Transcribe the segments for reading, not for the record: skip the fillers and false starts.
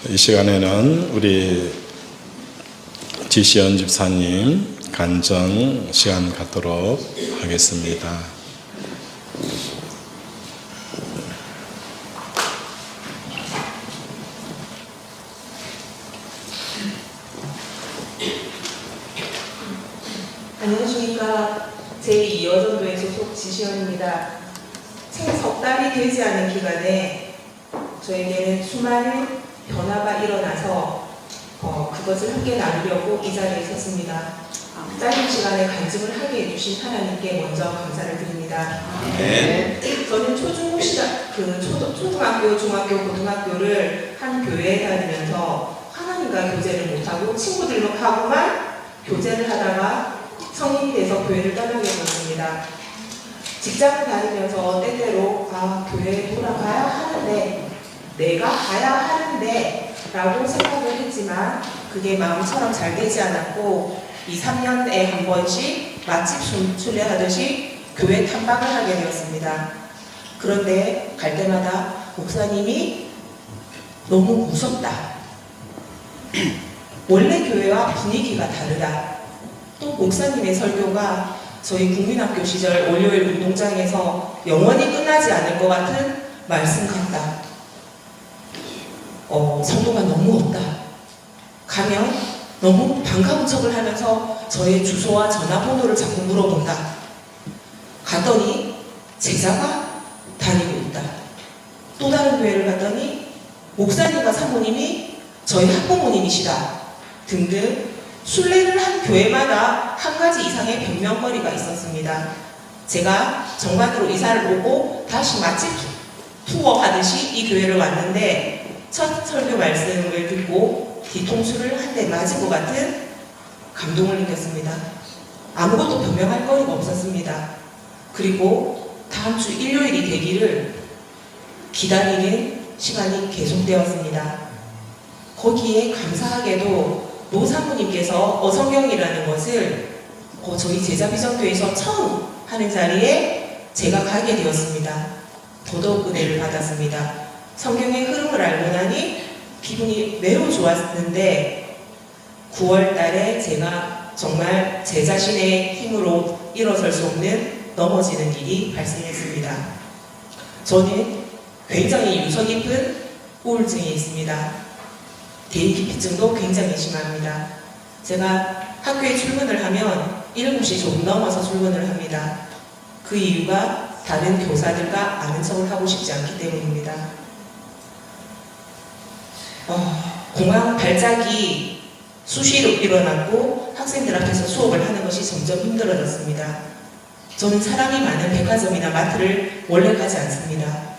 이 시간에는 우리 지시연 집사님 간증 시간 갖도록 하겠습니다. 안녕하십니까. 제2여전도의 소속 지시연입니다. 채 석 달이 되지 않은 기간에 저에게는 수많은 변화가 일어나서 그것을 함께 나누려고 이 자리에 섰습니다. 짧은 시간에 간증을 하게 해주신 하나님께 먼저 감사를 드립니다. 저는 초등학교, 중학교, 고등학교를 한 교회에 다니면서 하나님과 교제를 못하고 친구들하고만 교제를 하다가 성인이 돼서 교회를 떠나게 되었습니다. 직장을 다니면서 때때로 교회에 돌아가야 하는데, 내가 가야 하는데 라고 생각을 했지만 그게 마음처럼 잘 되지 않았고 2, 3년에 한 번씩 맛집 순례하듯이 교회 탐방을 하게 되었습니다. 그런데 갈 때마다 목사님이 너무 무섭다, 원래 교회와 분위기가 다르다, 또 목사님의 설교가 저희 국민학교 시절 월요일 운동장에서 영원히 끝나지 않을 것 같은 말씀 같다, 성도가 너무 없다, 가면 너무 반가운 척을 하면서 저의 주소와 전화번호를 자꾸 물어본다, 갔더니 제자가 다니고 있다, 또 다른 교회를 갔더니 목사님과 사모님이 저희 학부모님이시다 등등 순례를 한 교회마다 한 가지 이상의 변명거리가 있었습니다. 제가 정관으로 이사를 오고 다시 맛집 투어 하듯이 이 교회를 왔는데 첫 설교 말씀을 듣고 뒤통수를 한 대 맞은 것 같은 감동을 느꼈습니다. 아무것도 변명할 거리가 없었습니다. 그리고 다음 주 일요일이 되기를 기다리는 시간이 계속되었습니다. 거기에 감사하게도 노사모님께서 어성경이라는 것을 저희 제자비전교회에서 처음 하는 자리에 제가 가게 되었습니다. 더더욱 은혜를 받았습니다. 성경의 흐름을 알고 나니 기분이 매우 좋았는데 9월 달에 제가 정말 제 자신의 힘으로 일어설 수 없는 넘어지는 일이 발생했습니다. 저는 굉장히 유서 깊은 우울증이 있습니다. 대인기피증도 굉장히 심합니다. 제가 학교에 출근을 하면 7시 조금 넘어서 출근을 합니다. 그 이유가 다른 교사들과 아는 척을 하고 싶지 않기 때문입니다. 공황 발작이 수시로 일어났고 학생들 앞에서 수업을 하는 것이 점점 힘들어졌습니다. 저는 사람이 많은 백화점이나 마트를 원래 가지 않습니다.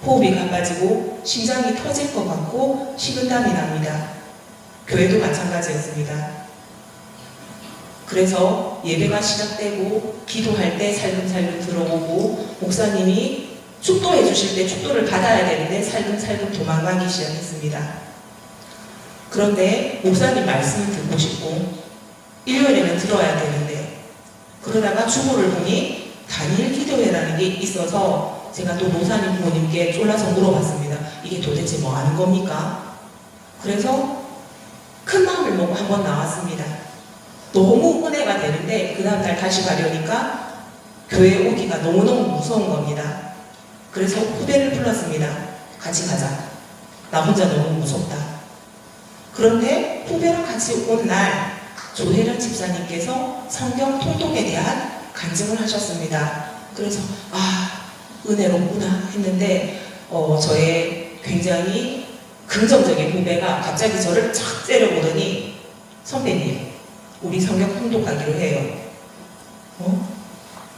호흡이 가빠지고 심장이 터질 것 같고 식은땀이 납니다. 교회도 마찬가지였습니다. 그래서 예배가 시작되고 기도할 때 살금살금 들어오고 목사님이 축도해 주실 때 축도를 받아야 되는데 살금살금 도망가기 시작했습니다. 그런데 목사님 말씀을 듣고 싶고 일요일에는 들어야 되는데, 그러다가 주보를 보니 단일 기도회라는 게 있어서 제가 또 목사님 부모님께 쫄라서 물어봤습니다. 이게 도대체 뭐 하는 겁니까? 그래서 큰 마음을 먹고 한번 나왔습니다. 너무 은혜가 되는데 그 다음날 다시 가려니까 교회에 오기가 너무너무 무서운 겁니다. 그래서 후배를 불렀습니다. 같이 가자. 나 혼자 너무 무섭다. 그런데 후배랑 같이 온 날 조혜련 집사님께서 성경 통독에 대한 간증을 하셨습니다. 그래서 은혜롭구나 했는데 저의 굉장히 긍정적인 후배가 갑자기 저를 착 째려보더니, 선배님, 우리 성경 통독하기로 해요.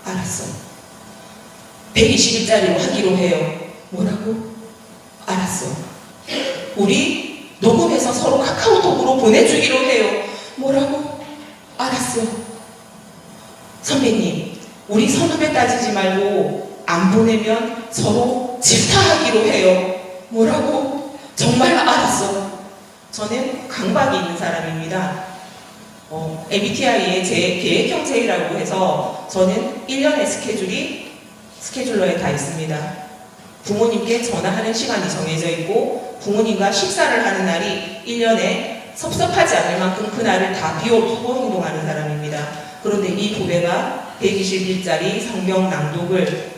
알았어. 120일짜리로 하기로 해요. 뭐라고? 알았어. 우리 녹음해서 서로 카카오톡으로 보내주기로 해요. 뭐라고? 알았어. 선배님, 우리 선후배 따지지 말고 안 보내면 서로 질타하기로 해요. 뭐라고? 정말 알았어. 저는 강박이 있는 사람입니다. MBTI의 제 계획형 제이라고 해서 저는 1년의 스케줄이 스케줄러에 다 있습니다. 부모님께 전화하는 시간이 정해져 있고 부모님과 식사를 하는 날이 1년에 섭섭하지 않을 만큼 그 날을 다 비워두고 행동하는 사람입니다. 그런데 이 후배가 120일짜리 성경 낭독을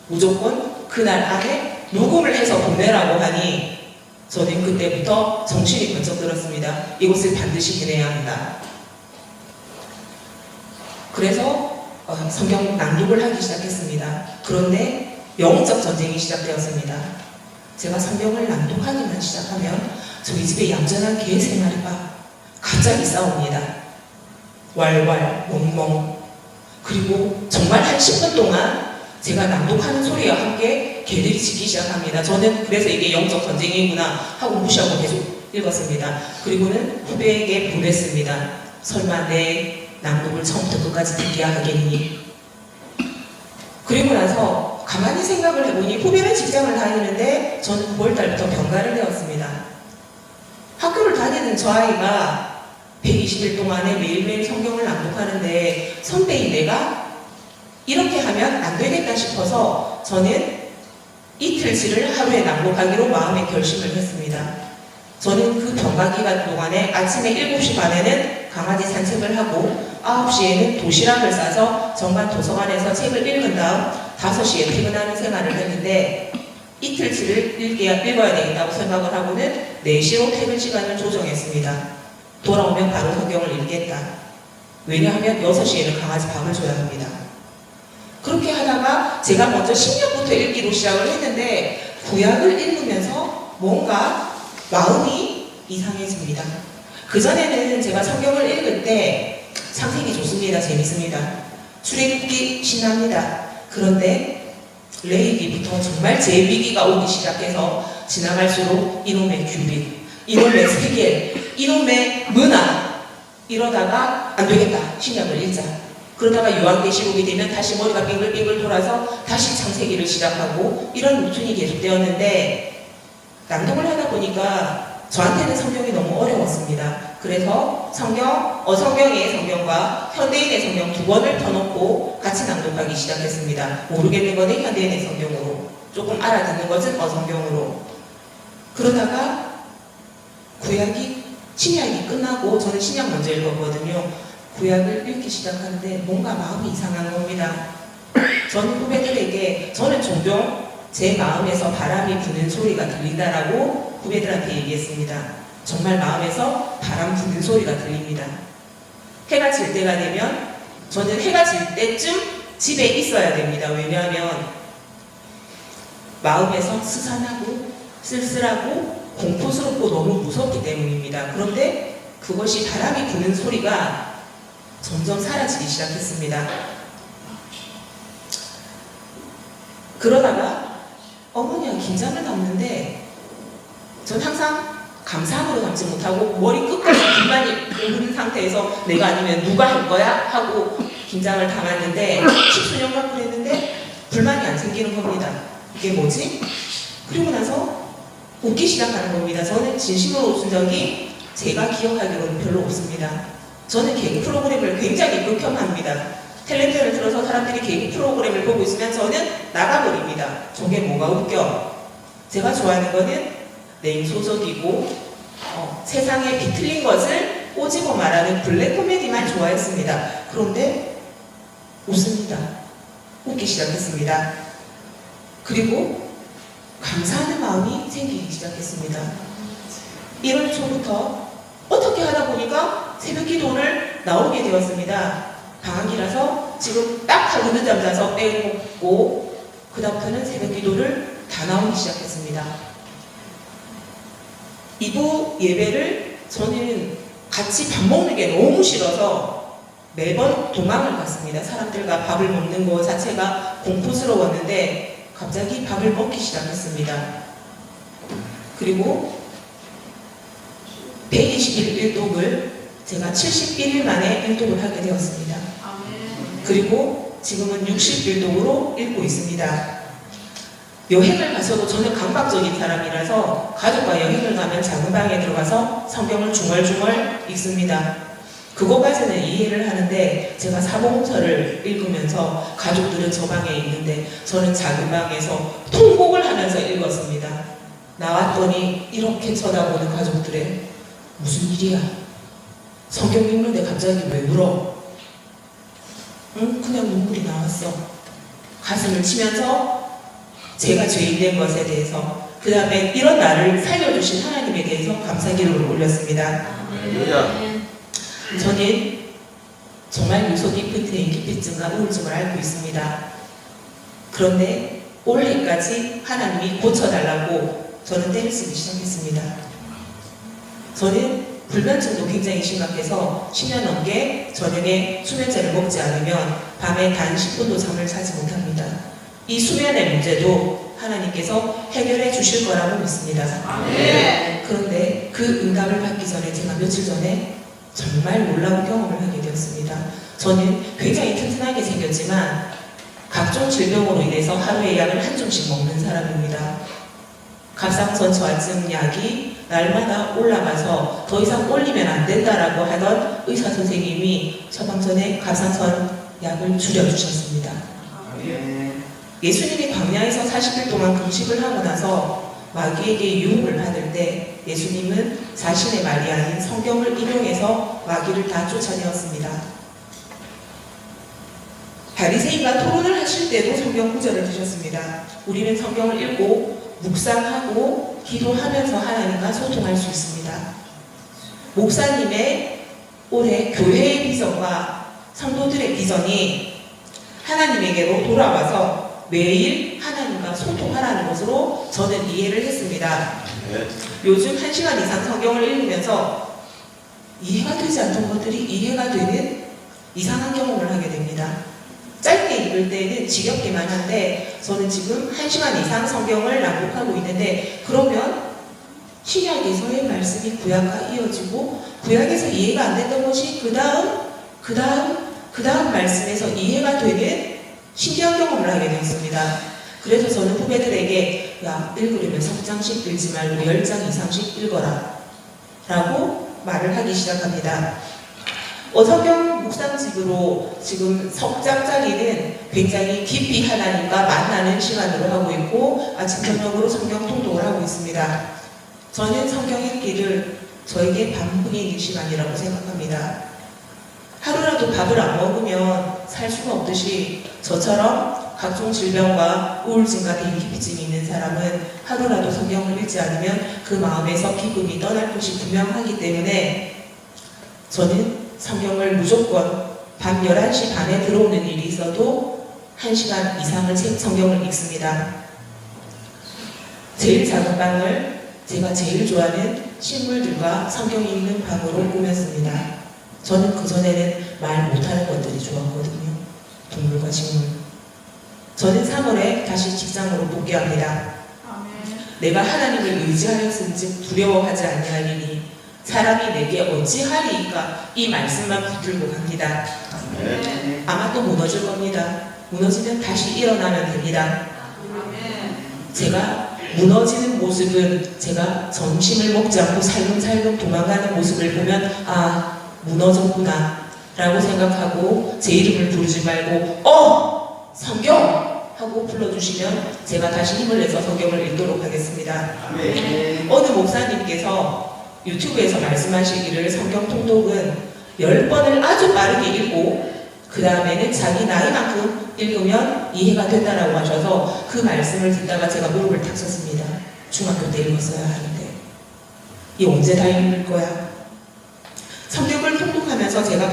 무조건 그날 안에 녹음을 해서 보내라고 하니 저는 그때부터 정신이 번쩍 들었습니다. 이것을 반드시 해내야 한다. 그래서 성경 낭독을 하기 시작했습니다. 그런데 영적 전쟁이 시작되었습니다. 제가 성경을 낭독하기만 시작하면 저희 집에 얌전한 개 3마리가 갑자기 싸웁니다. 왈왈 멍멍. 그리고 정말 한 10분 동안 제가 낭독하는 소리와 함께 개들이 짖기 시작합니다. 저는 그래서 이게 영적 전쟁이구나 하고 무시하고 계속 읽었습니다. 그리고는 후배에게 보냈습니다. 설마 내 낭독을 처음부터 끝까지 듣게 하겠니? 그리고 나서 가만히 생각을 해보니 후배는 직장을 다니는데 저는 9월달부터 병가를 되었습니다. 학교를 다니는 저 아이가 120일 동안에 매일매일 성경을 낭독하는데 선배인 내가 이렇게 하면 안 되겠다 싶어서 저는 이틀치를 하루에 낭독하기로 마음의 결심을 했습니다. 저는 그 병가 기간 동안에 아침에 7시 반에는 강아지 산책을 하고 9시에는 도시락을 싸서 정관 도서관에서 책을 읽은 다음 5시에 퇴근하는 생활을 했는데 이틀치를 읽어야 되겠다고 생각을 하고는 4시로 퇴근 시간을 조정했습니다. 돌아오면 바로 성경을 읽겠다. 왜냐하면 6시에는 강아지 밥을 줘야 합니다. 그렇게 하다가 제가 먼저 10년부터 읽기로 시작을 했는데 구약을 읽으면서 뭔가 마음이 이상해집니다. 그전에는 제가 성경을 읽을 때 창세기 좋습니다. 재밌습니다. 출애굽기 신납니다. 그런데 레위기부터 정말 제 위기가 오기 시작해서 지나갈수록 이놈의 규빗, 이놈의 세겔, 이놈의 문화 이러다가 안 되겠다. 신약을 읽자. 그러다가 요한계시록이 되면 다시 머리가 빙글빙글 돌아서 다시 창세기를 시작하고 이런 루틴이 계속되었는데 낭독을 하다 보니까 저한테는 성경이 너무 어려웠습니다. 그래서 어성경의 성경과 현대인의 성경 2권을 펴놓고 같이 낭독하기 시작했습니다. 모르겠는 것은 현대인의 성경으로, 조금 알아듣는 것은 어성경으로. 그러다가 신약이 끝나고 저는 신약 먼저 읽었거든요. 구약을 읽기 시작하는데 뭔가 마음이 이상한 겁니다. 저는 후배들에게 저는 종종 제 마음에서 바람이 부는 소리가 들린다라고 후배들한테 얘기했습니다. 정말 마음에서 바람 부는 소리가 들립니다. 해가 질 때가 되면 저는 해가 질 때쯤 집에 있어야 됩니다. 왜냐하면 마음에서 스산하고 쓸쓸하고 공포스럽고 너무 무섭기 때문입니다. 그런데 그것이 바람이 부는 소리가 점점 사라지기 시작했습니다. 그러다가 어머니가 김장을 담는데 전 항상 감상으로 담지 못하고 머리 끝까지 불만이 오른 상태에서 내가 아니면 누가 할 거야? 하고 김장을 담았는데 10수년간 그랬는데 불만이 안 생기는 겁니다. 이게 뭐지? 그리고 나서 웃기 시작하는 겁니다. 저는 진심으로 웃은 적이 제가 기억하기로는 별로 없습니다. 저는 개그 프로그램을 굉장히 극혐합니다. 텔레비전을 틀어서 사람들이 개그 프로그램을 보고 있으면 저는 나가버립니다. 저게 뭐가 웃겨? 제가 좋아하는 거는 냉소적이고 세상에 비틀린 것을 꼬집어 말하는 블랙 코미디만 좋아했습니다. 그런데 웃습니다. 웃기 시작했습니다. 그리고 감사하는 마음이 생기기 시작했습니다. 1월 초부터 어떻게 하다 보니까 새벽 기도를 나오게 되었습니다. 방학이라서 지금 딱 하루 늦잠 자서 빼먹고 그 다음부터는 새벽 기도를 다 나오기 시작했습니다. 2부 예배를 저는 같이 밥 먹는 게 너무 싫어서 매번 도망을 갔습니다. 사람들과 밥을 먹는 것 자체가 공포스러웠는데 갑자기 밥을 먹기 시작했습니다. 그리고 120일 일독을 제가 71일 만에 일독을 하게 되었습니다. 그리고 지금은 60일독으로 읽고 있습니다. 여행을 가서도 저는 강박적인 사람이라서 가족과 여행을 가면 작은 방에 들어가서 성경을 중얼중얼 읽습니다. 그거까지는 이해를 하는데 제가 사복음서를 읽으면서 가족들은 저 방에 있는데 저는 작은 방에서 통곡을 하면서 읽었습니다. 나왔더니 이렇게 쳐다보는 가족들의 무슨 일이야? 성경 읽는데 갑자기 왜 울어? 응? 그냥 눈물이 나왔어. 가슴을 치면서 제가 죄인된 것에 대해서, 그 다음에 이런 나를 살려주신 하나님에 대해서 감사기도를 올렸습니다. 저는 정말 유서 깊은 대인기피증과 우울증을 앓고 있습니다. 그런데 올해까지 하나님이 고쳐달라고 저는 때를 쓰기 시작했습니다. 저는 불면증도 굉장히 심각해서 10년 넘게 저녁에 수면제를 먹지 않으면 밤에 단 10분도 잠을 자지 못합니다. 이 수면의 문제도 하나님께서 해결해 주실 거라고 믿습니다. 그런데 그 응답을 받기 전에 제가 며칠 전에 정말 놀라운 경험을 하게 되었습니다. 저는 굉장히 튼튼하게 생겼지만 각종 질병으로 인해서 하루에 약을 한 줌씩 먹는 사람입니다. 갑상선 저하증 약이 날마다 올라가서 더 이상 올리면 안 된다라고 하던 의사 선생님이 처방 전에 갑상선 약을 줄여주셨습니다. 예수님이 광야에서 40일 동안 금식을 하고 나서 마귀에게 유혹을 받을 때 예수님은 자신의 말이 아닌 성경을 인용해서 마귀를 다 쫓아내었습니다. 바리새인과 토론을 하실 때도 성경 구절을 드셨습니다. 우리는 성경을 읽고 묵상하고 기도하면서 하나님과 소통할 수 있습니다. 목사님의 올해 교회의 비전과 성도들의 비전이 하나님에게로 돌아와서 매일 하나님과 소통하라는 것으로 저는 이해를 했습니다. 요즘 1시간 이상 성경을 읽으면서 이해가 되지 않던 것들이 이해가 되는 이상한 경험을 하게 됩니다. 짧게 읽을 때는 지겹기만 한데 저는 지금 1시간 이상 성경을 낭독하고 있는데, 그러면 신약에서의 말씀이 구약과 이어지고 구약에서 이해가 안 됐던 것이 그 다음 말씀에서 이해가 되는 신기한 경험을 하게 되었습니다. 그래서 저는 후배들에게 야, 읽으려면 3장씩 읽지 말고 10장 이상씩 읽어라 라고 말을 하기 시작합니다. 성경 묵상집으로 지금 석 장짜리는 굉장히 깊이 하나님과 만나는 시간으로 하고 있고 아침 저녁으로 성경 통독을 하고 있습니다. 저는 성경 읽기를 저에게 반복이 있는 시간이라고 생각합니다. 하루라도 밥을 안 먹으면 살 수가 없듯이 저처럼 각종 질병과 우울증과 대인기피증이 있는 사람은 하루라도 성경을 읽지 않으면 그 마음에서 기쁨이 떠날 것이 분명하기 때문에 저는 성경을 무조건 밤 11시 반에 들어오는 일이 있어도 1시간 이상을 성경을 읽습니다. 제일 작은 방을 제가 제일 좋아하는 식물들과 성경 읽는 방으로 꾸몄습니다. 저는 그전에는 말 못하는 것들이 좋았거든요. 동물과 식물. 저는 3월에 다시 직장으로 복귀합니다. 내가 하나님을 의지하였은즉 두려워하지 아니하리니 사람이 내게 어찌하리이까 이 말씀만 붙들고 갑니다. 아마 또 무너질 겁니다. 무너지면 다시 일어나면 됩니다. 제가 무너지는 모습은 제가 점심을 먹지 않고 살금살금 도망가는 모습을 보면 아, 무너졌구나 라고 생각하고 제 이름을 부르지 말고 성경! 하고 불러주시면 제가 다시 힘을 내서 성경을 읽도록 하겠습니다. 어느 목사님께서 유튜브에서 말씀하시기를 성경 통독은 10번을 아주 빠르게 읽고 그 다음에는 자기 나이만큼 읽으면 이해가 된다라고 하셔서 그 말씀을 듣다가 제가 무릎을 탁 섰습니다. 중학교 때 읽었어야 하는데 이 언제 다 읽을 거야? 성경을 통독하면서 제가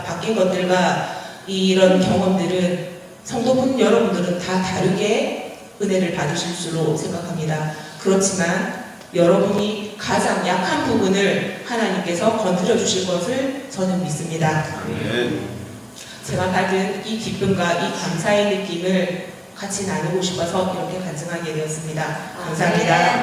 바뀐 것들과 이런 경험들은 성도분 여러분들은 다 다르게 은혜를 받으실 줄로 생각합니다. 그렇지만 여러분이 가장 약한 부분을 하나님께서 건드려 주실 것을 저는 믿습니다. 제가 받은 이 기쁨과 이 감사의 느낌을 같이 나누고 싶어서 이렇게 간증하게 되었습니다. 감사합니다.